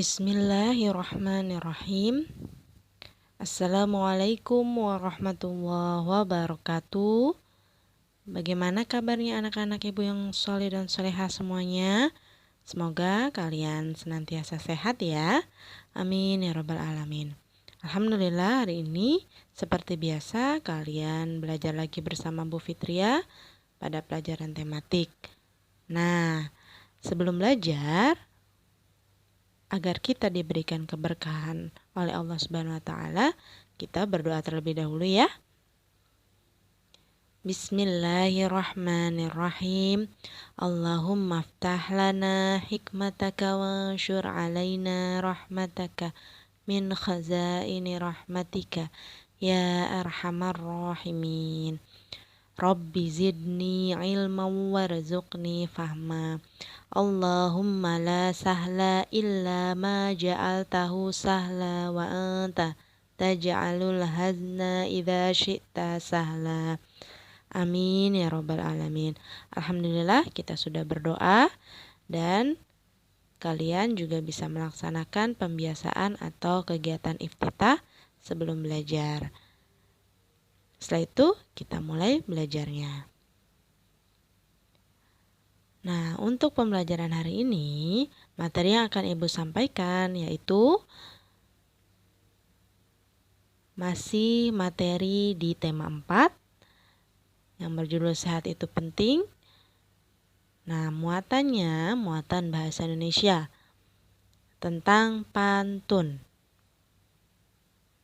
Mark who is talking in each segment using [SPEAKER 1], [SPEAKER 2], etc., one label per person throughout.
[SPEAKER 1] Bismillahirrahmanirrahim. Assalamualaikum warahmatullahi wabarakatuh. Bagaimana kabarnya anak-anak ibu yang soleh dan solehah semuanya? Semoga kalian senantiasa sehat ya. Amin ya rabbal alamin. Alhamdulillah hari ini seperti biasa kalian belajar lagi bersama Bu Fitria pada pelajaran tematik. Nah, sebelum belajar, agar kita diberikan keberkahan oleh Allah Subhanahu wa taala, kita berdoa terlebih dahulu ya. Bismillahirrahmanirrahim. Allahumma aftah lana hikmataka wa anshur alaina rahmataka min khazaini rahmatika ya arhamar rahimin. Rabbi zidni ilman warzuqni fahma. Allahumma la sahla illa ma ja'altahu sahla wa anta taj'alul hazna idza syi'ta sahla. Amin ya rabbal alamin. Alhamdulillah kita sudah berdoa dan kalian juga bisa melaksanakan pembiasaan atau kegiatan iftitah sebelum belajar. Setelah itu kita mulai belajarnya. Nah, untuk pembelajaran hari ini, materi yang akan Ibu sampaikan yaitu masih materi di tema 4 yang berjudul Sehat Itu Penting. Nah, muatannya muatan bahasa Indonesia tentang pantun.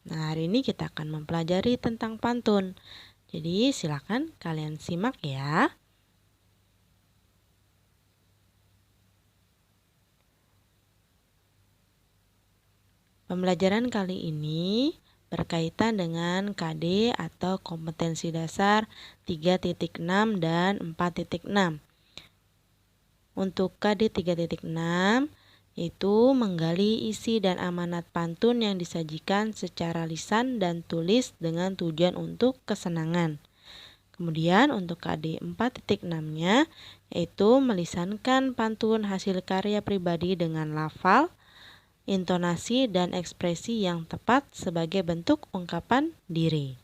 [SPEAKER 1] Nah, hari ini kita akan mempelajari tentang pantun. Jadi, silakan kalian simak ya. Pembelajaran kali ini berkaitan dengan KD atau kompetensi dasar 3.6 dan 4.6. Untuk KD 3.6 yaitu menggali isi dan amanat pantun yang disajikan secara lisan dan tulis dengan tujuan untuk kesenangan. Kemudian untuk KD 4.6-nya yaitu melisankan pantun hasil karya pribadi dengan lafal, intonasi dan ekspresi yang tepat sebagai bentuk ungkapan diri.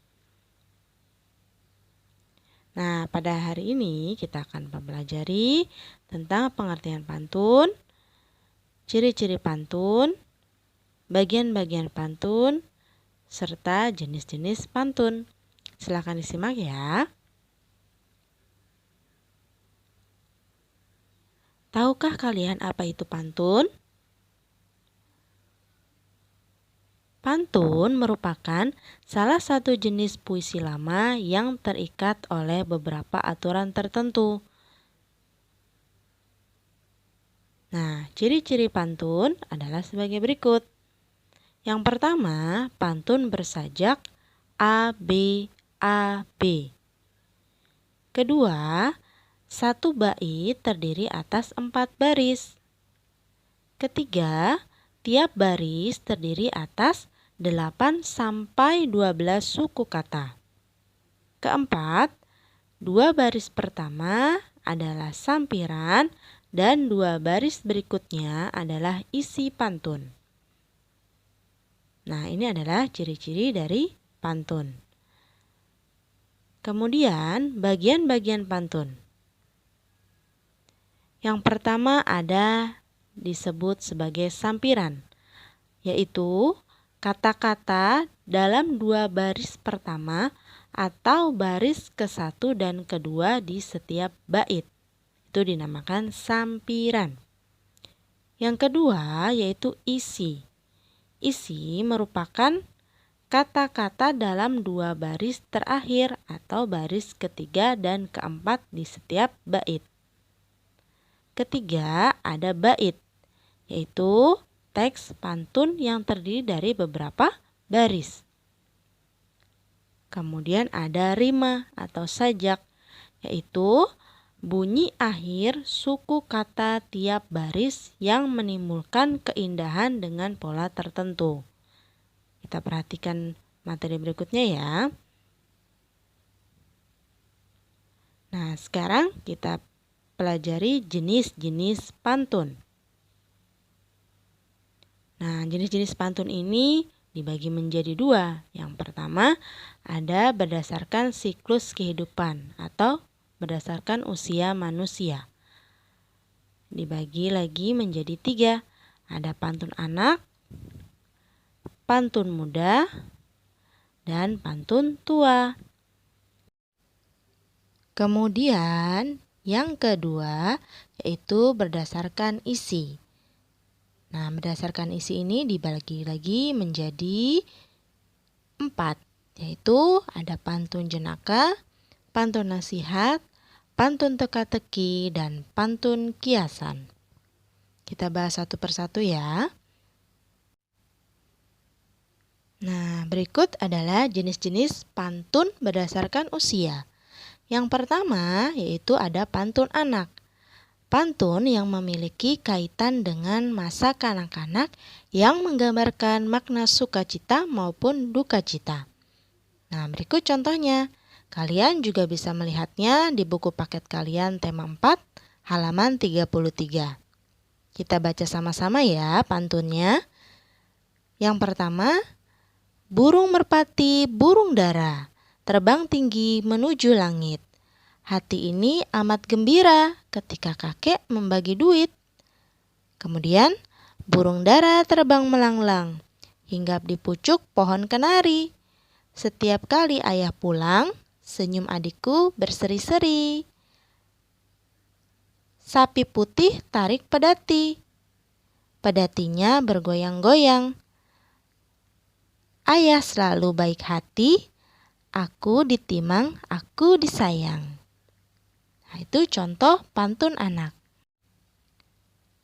[SPEAKER 1] Nah, pada hari ini kita akan mempelajari tentang pengertian pantun, ciri-ciri pantun, bagian-bagian pantun, serta jenis-jenis pantun. Silakan disimak ya. Tahukah kalian apa itu pantun? Pantun merupakan salah satu jenis puisi lama yang terikat oleh beberapa aturan tertentu. Nah, ciri-ciri pantun adalah sebagai berikut. Yang pertama, pantun bersajak A, B, A, B. Kedua, satu bait terdiri atas 4 baris. Ketiga, tiap baris terdiri atas 8 sampai 12 suku kata. Keempat, 2 baris pertama adalah sampiran dan 2 baris berikutnya adalah isi pantun. Nah, ini adalah ciri-ciri dari pantun. Kemudian, bagian-bagian pantun. Yang pertama ada disebut sebagai sampiran, yaitu kata-kata dalam 2 baris pertama atau baris ke-1 dan ke-2 di setiap bait. Itu dinamakan sampiran. Yang kedua yaitu isi. Isi merupakan kata-kata dalam 2 baris terakhir atau baris ketiga dan keempat di setiap bait. Ketiga ada bait, yaitu teks pantun yang terdiri dari beberapa baris. Kemudian ada rima atau sajak, yaitu bunyi akhir suku kata tiap baris yang menimbulkan keindahan dengan pola tertentu. Kita perhatikan materi berikutnya ya. Nah, sekarang kita pelajari jenis-jenis pantun. Nah, jenis-jenis pantun ini dibagi menjadi dua. Yang pertama, ada berdasarkan siklus kehidupan atau berdasarkan usia manusia. Dibagi lagi menjadi tiga. Ada pantun anak, pantun muda, dan pantun tua. Kemudian yang kedua yaitu berdasarkan isi. Nah, berdasarkan isi ini dibagi lagi menjadi 4, yaitu ada pantun jenaka, pantun nasihat, pantun teka-teki, dan pantun kiasan. Kita bahas satu persatu ya. Nah, berikut adalah jenis-jenis pantun berdasarkan usia. Yang pertama yaitu ada pantun anak. Pantun yang memiliki kaitan dengan masa kanak-kanak yang menggambarkan makna sukacita maupun duka cita. Nah, berikut contohnya. Kalian juga bisa melihatnya di buku paket kalian tema 4, halaman 33. Kita baca sama-sama ya pantunnya. Yang pertama, burung merpati, burung dara, terbang tinggi menuju langit. Hati ini amat gembira ketika kakek membagi duit. Kemudian, burung dara terbang melanglang, hinggap di pucuk pohon kenari. Setiap kali ayah pulang, senyum adikku berseri-seri. Sapi putih tarik pedati. Pedatinya bergoyang-goyang. Ayah selalu baik hati, aku ditimang, aku disayang. Nah, itu contoh pantun anak.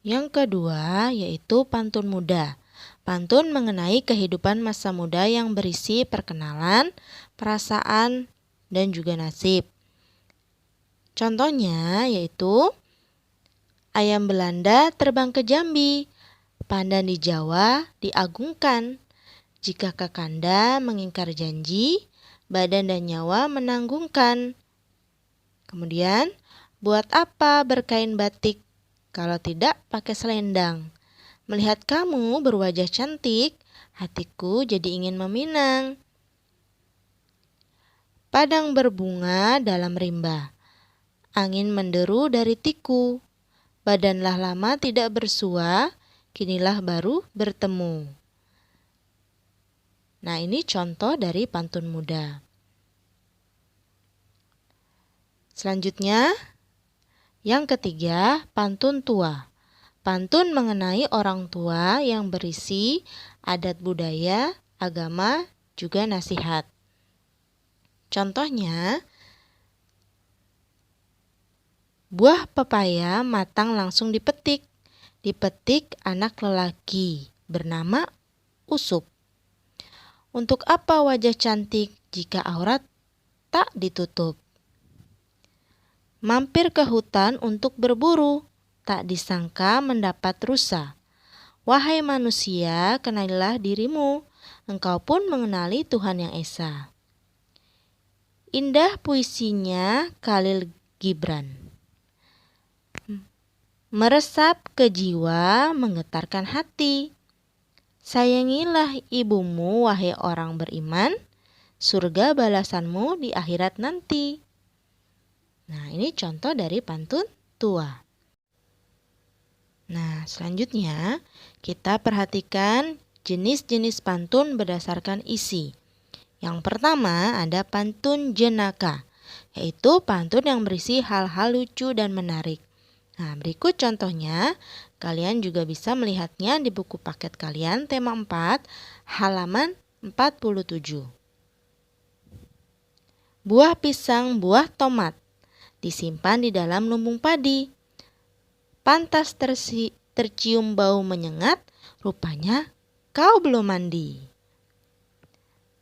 [SPEAKER 1] Yang kedua yaitu pantun muda. Pantun mengenai kehidupan masa muda yang berisi perkenalan, perasaan, dan juga nasib. Contohnya yaitu ayam Belanda terbang ke Jambi, pandan di Jawa diagungkan. Jika kakanda mengingkar janji, badan dan nyawa menanggungkan. Kemudian, buat apa berkain batik kalau tidak pakai selendang? Melihat kamu berwajah cantik, hatiku jadi ingin meminang. Padang berbunga dalam rimba, angin menderu dari tiku. Badanlah lama tidak bersua, kinilah baru bertemu. Nah, ini contoh dari pantun muda. Selanjutnya, yang ketiga, pantun tua. Pantun mengenai orang tua yang berisi adat budaya, agama, juga nasihat. Contohnya, buah pepaya matang langsung dipetik. Dipetik anak lelaki bernama Usup. Untuk apa wajah cantik jika aurat tak ditutup? Mampir ke hutan untuk berburu, tak disangka mendapat rusa. Wahai manusia, kenalilah dirimu, engkau pun mengenali Tuhan Yang Esa. Indah puisinya Khalil Gibran. Meresap ke jiwa, menggetarkan hati. Sayangilah ibumu, wahai orang beriman, surga balasanmu di akhirat nanti. Nah, ini contoh dari pantun tua. Nah, selanjutnya kita perhatikan jenis-jenis pantun berdasarkan isi. Yang pertama ada pantun jenaka, yaitu pantun yang berisi hal-hal lucu dan menarik. Nah, berikut contohnya. Kalian juga bisa melihatnya di buku paket kalian tema 4, halaman 47. Buah pisang, buah tomat disimpan di dalam lumbung padi. Pantas tercium bau menyengat, rupanya kau belum mandi.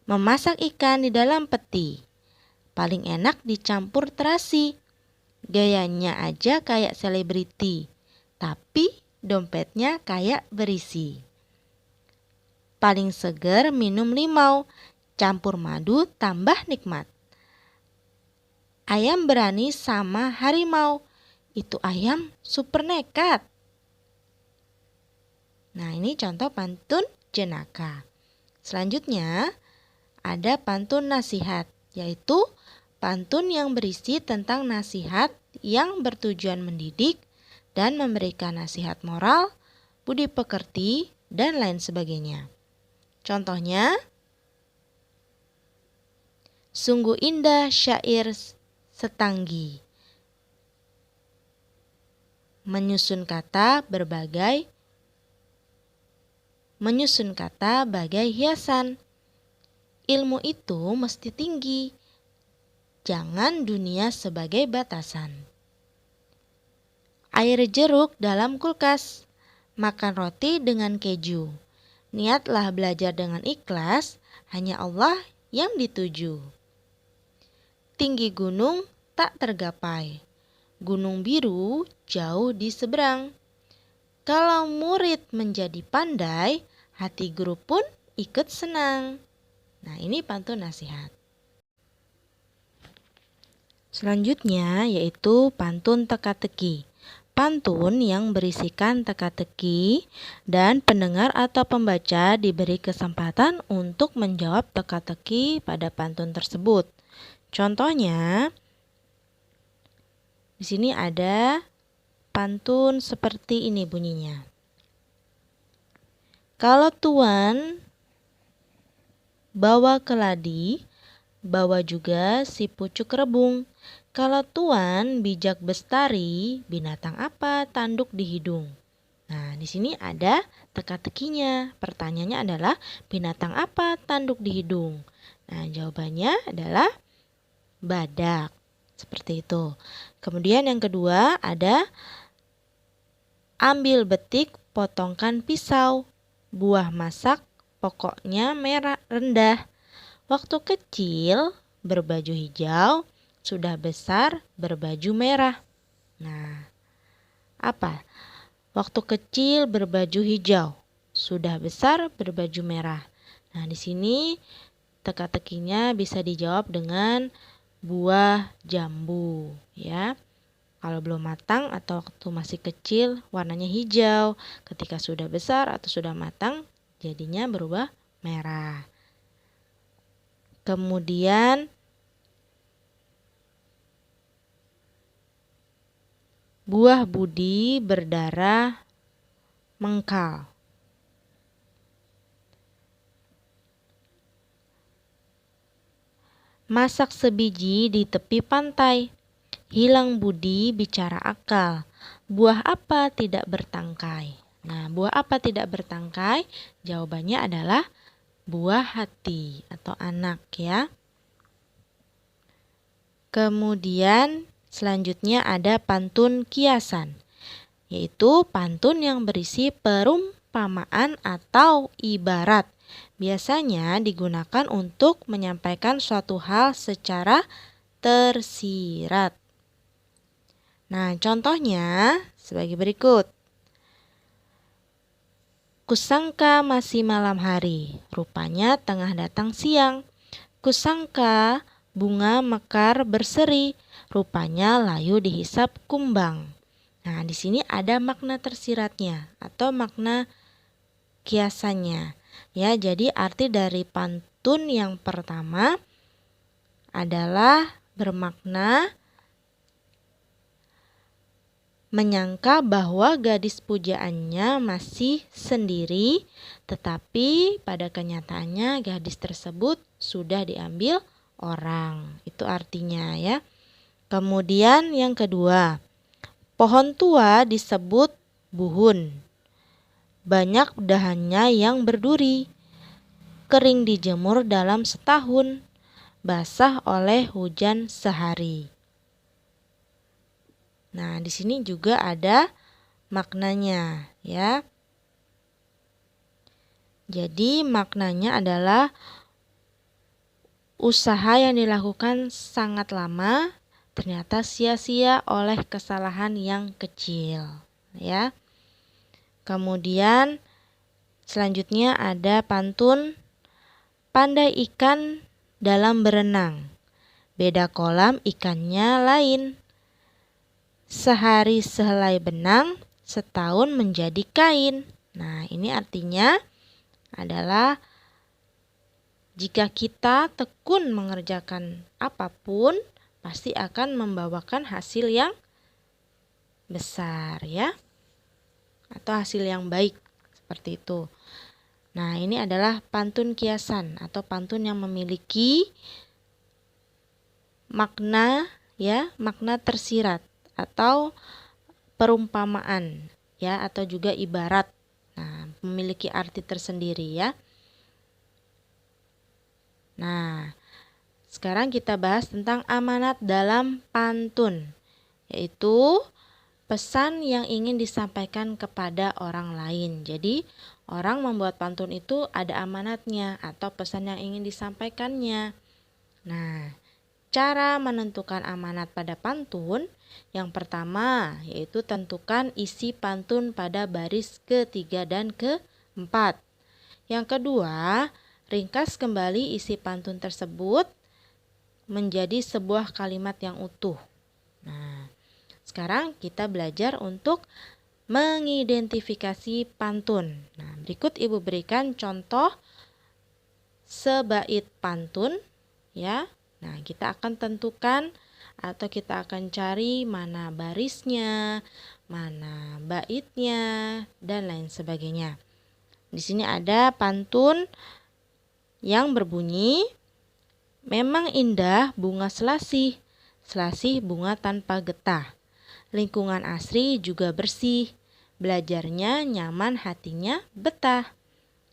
[SPEAKER 1] Memasak ikan di dalam peti, paling enak dicampur terasi. Gayanya aja kayak selebriti, tapi dompetnya kayak berisi. Paling seger minum limau, campur madu tambah nikmat. Ayam berani sama harimau, itu ayam super nekat. Nah, ini contoh pantun jenaka. Selanjutnya ada pantun nasihat, yaitu pantun yang berisi tentang nasihat yang bertujuan mendidik dan memberikan nasihat moral, budi pekerti, dan lain sebagainya. Contohnya, sungguh indah syair setanggi, menyusun kata bagai hiasan. Ilmu itu mesti tinggi, jangan dunia sebagai batasan. Air jeruk dalam kulkas, makan roti dengan keju. Niatlah belajar dengan ikhlas, hanya Allah yang dituju. Tinggi gunung tak tergapai, gunung biru jauh di seberang. Kalau murid menjadi pandai, hati guru pun ikut senang. Nah, ini pantun nasihat. Selanjutnya yaitu pantun teka-teki. Pantun yang berisikan teka-teki dan pendengar atau pembaca diberi kesempatan untuk menjawab teka-teki pada pantun tersebut. Contohnya, di sini ada pantun seperti ini bunyinya. Kalau tuan bawa keladi, bawa juga si pucuk rebung. Kalau tuan bijak bestari, binatang apa tanduk di hidung? Nah, di sini ada teka-tekinya. Pertanyaannya adalah binatang apa tanduk di hidung? Nah, jawabannya adalah badak. Seperti itu. Kemudian yang kedua ada ambil betik, potongkan pisau. Buah masak, pokoknya merah rendah. Waktu kecil berbaju hijau, sudah besar berbaju merah. Nah, apa? Waktu kecil berbaju hijau, sudah besar berbaju merah. Nah, di sini teka-tekinya bisa dijawab dengan buah jambu, ya. Kalau belum matang atau waktu masih kecil warnanya hijau, ketika sudah besar atau sudah matang jadinya berubah merah. Kemudian buah budi berdarah mengkal. Masak sebiji di tepi pantai, hilang budi bicara akal. Buah apa tidak bertangkai? Nah, buah apa tidak bertangkai? Jawabannya adalah buah hati atau anak, ya. Kemudian selanjutnya ada pantun kiasan, yaitu pantun yang berisi perumpamaan atau ibarat. Biasanya digunakan untuk menyampaikan suatu hal secara tersirat. Nah, contohnya sebagai berikut. Kusangka masih malam hari, rupanya tengah datang siang. Kusangka bunga mekar berseri, rupanya layu dihisap kumbang. Nah, di sini ada makna tersiratnya atau makna kiasannya. Ya, jadi arti dari pantun yang pertama adalah bermakna menyangka bahwa gadis pujaannya masih sendiri, tetapi pada kenyataannya gadis tersebut sudah diambil orang. Itu artinya, ya. Kemudian yang kedua, pohon tua disebut buhun. Banyak dahannya yang berduri, kering dijemur dalam setahun, basah oleh hujan sehari. Nah, di sini juga ada maknanya, ya. Jadi maknanya adalah usaha yang dilakukan sangat lama ternyata sia-sia oleh kesalahan yang kecil, ya. Kemudian selanjutnya ada pantun pandai ikan dalam berenang, beda kolam ikannya lain. Sehari sehelai benang, setahun menjadi kain. Nah, ini artinya adalah jika kita tekun mengerjakan apapun, pasti akan membawakan hasil yang besar ya, atau hasil yang baik, seperti itu. Nah, ini adalah pantun kiasan atau pantun yang memiliki makna ya, makna tersirat atau perumpamaan ya, atau juga ibarat. Nah, memiliki arti tersendiri ya. Nah, sekarang kita bahas tentang amanat dalam pantun, yaitu pesan yang ingin disampaikan kepada orang lain. Jadi, orang membuat pantun itu ada amanatnya atau pesan yang ingin disampaikannya. Nah, cara menentukan amanat pada pantun, yang pertama yaitu tentukan isi pantun pada baris ketiga dan keempat. Yang kedua, ringkas kembali isi pantun tersebut menjadi sebuah kalimat yang utuh. Nah, sekarang kita belajar untuk mengidentifikasi pantun. Nah, berikut Ibu berikan contoh sebait pantun ya. Nah, kita akan tentukan atau kita akan cari mana barisnya, mana baitnya, dan lain sebagainya. Di sini ada pantun yang berbunyi, memang indah bunga selasih, selasih bunga tanpa getah. Lingkungan asri juga bersih, belajarnya nyaman hatinya betah.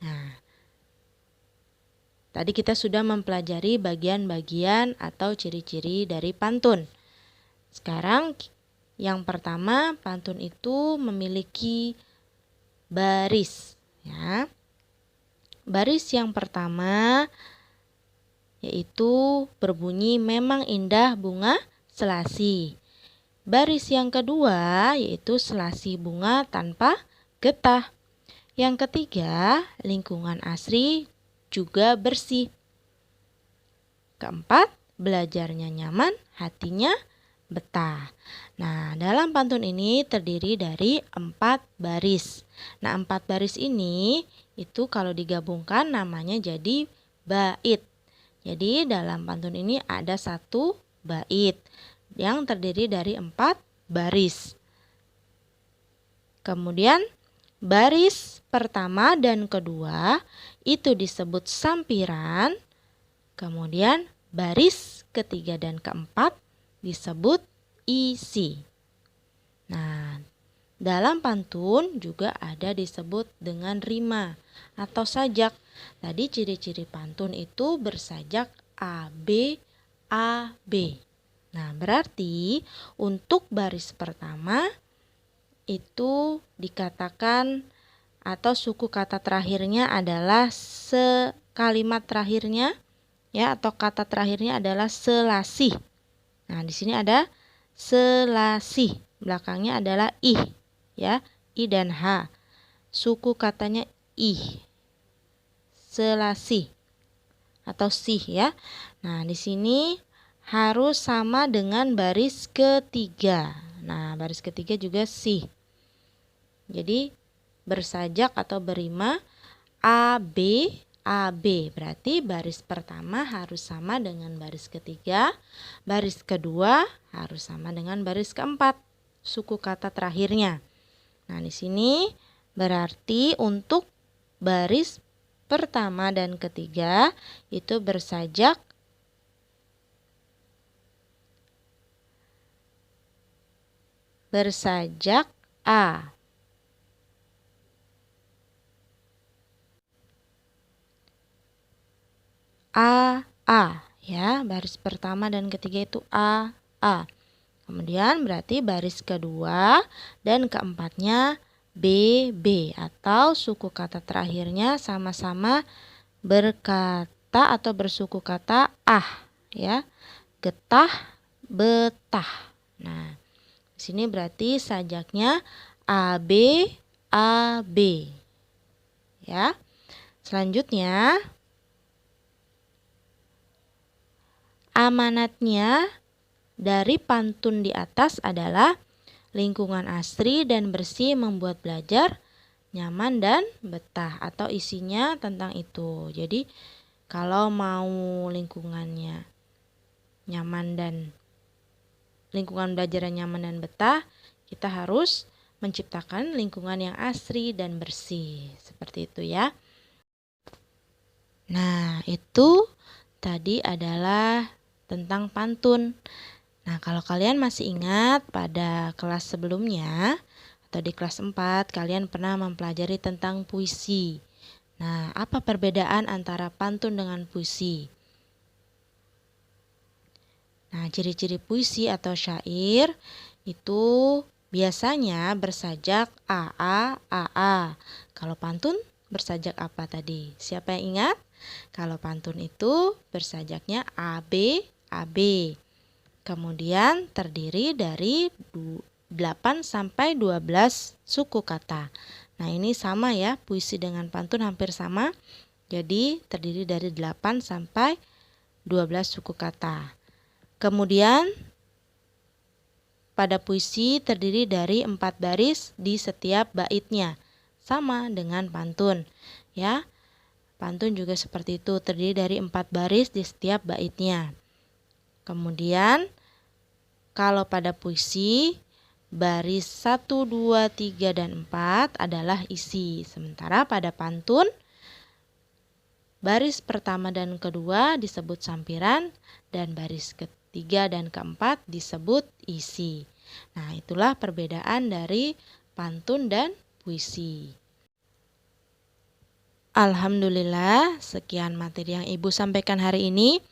[SPEAKER 1] Nah, tadi kita sudah mempelajari bagian-bagian atau ciri-ciri dari pantun. Sekarang yang pertama, pantun itu memiliki baris ya. Baris yang pertama yaitu berbunyi memang indah bunga selasih. Baris yang kedua yaitu selasih bunga tanpa getah. Yang ketiga, lingkungan asri juga bersih. Keempat, belajarnya nyaman, hatinya betah. Nah, dalam pantun ini terdiri dari 4 baris. Nah, 4 baris ini itu kalau digabungkan namanya jadi bait. Jadi dalam pantun ini ada 1 bait yang terdiri dari 4 baris. Kemudian baris pertama dan kedua itu disebut sampiran. Kemudian baris ketiga dan keempat disebut isi. Nah, dalam pantun juga ada disebut dengan rima atau sajak. Tadi ciri-ciri pantun itu bersajak A, B, A, B. Nah, berarti untuk baris pertama itu dikatakan atau suku kata terakhirnya adalah sekalimat terakhirnya ya, atau kata terakhirnya adalah selasih. Nah, di sini ada selasih, belakangnya adalah ih ya, i dan h. Suku katanya ih. Selasih atau sih ya. Nah, di sini harus sama dengan baris ketiga. Nah, baris ketiga juga sih. Jadi bersajak atau berima A, B, A, B. Berarti baris pertama harus sama dengan baris ketiga. Baris kedua harus sama dengan baris keempat. Suku kata terakhirnya. Nah, di sini berarti untuk baris pertama dan ketiga itu bersajak A. A ya, baris pertama dan ketiga itu A. Kemudian berarti baris kedua dan keempatnya B atau suku kata terakhirnya sama-sama berkata atau bersuku kata ya. Getah, betah. Nah, di sini berarti sajaknya AB ya. Selanjutnya amanatnya dari pantun di atas adalah lingkungan asri dan bersih membuat belajar nyaman dan betah atau isinya tentang itu. Jadi kalau mau lingkungannya nyaman dan lingkungan belajar yang nyaman dan betah, kita harus menciptakan lingkungan yang asri dan bersih. Seperti itu ya. Nah, itu tadi adalah tentang pantun. Nah, kalau kalian masih ingat pada kelas sebelumnya atau di kelas 4 kalian pernah mempelajari tentang puisi. Nah, apa perbedaan antara pantun dengan puisi? Nah, ciri-ciri puisi atau syair itu biasanya bersajak AA, AA. Kalau pantun bersajak apa tadi? Siapa yang ingat? Kalau pantun itu bersajaknya AB, AB. Kemudian terdiri dari 8 sampai 12 suku kata. Nah, ini sama ya, puisi dengan pantun hampir sama. Jadi terdiri dari 8 sampai 12 suku kata. Kemudian pada puisi terdiri dari 4 baris di setiap baitnya. Sama dengan pantun, ya. Pantun juga seperti itu, terdiri dari 4 baris di setiap baitnya. Kemudian kalau pada puisi baris 1, 2, 3, dan 4 adalah isi. Sementara pada pantun baris pertama dan kedua disebut sampiran dan baris ketiga dan keempat disebut isi. Nah, itulah perbedaan dari pantun dan puisi. Alhamdulillah, sekian materi yang Ibu sampaikan hari ini.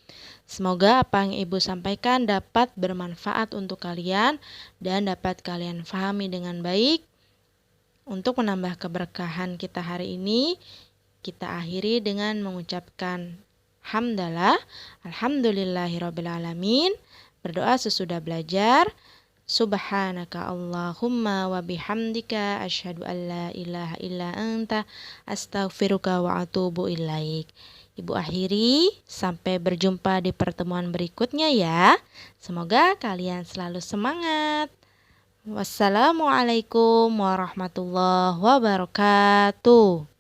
[SPEAKER 1] Semoga apa yang Ibu sampaikan dapat bermanfaat untuk kalian dan dapat kalian pahami dengan baik. Untuk menambah keberkahan kita hari ini, kita akhiri dengan mengucapkan hamdalah, alhamdulillahirrabbilalamin. Berdoa sesudah belajar. Subhanaka Allahumma wa bihamdika asyhadu an la ilaha illa anta astaghfiruka wa atubu ilaik. Ibu akhiri, sampai berjumpa di pertemuan berikutnya ya. Semoga kalian selalu semangat. Wassalamualaikum warahmatullahi wabarakatuh.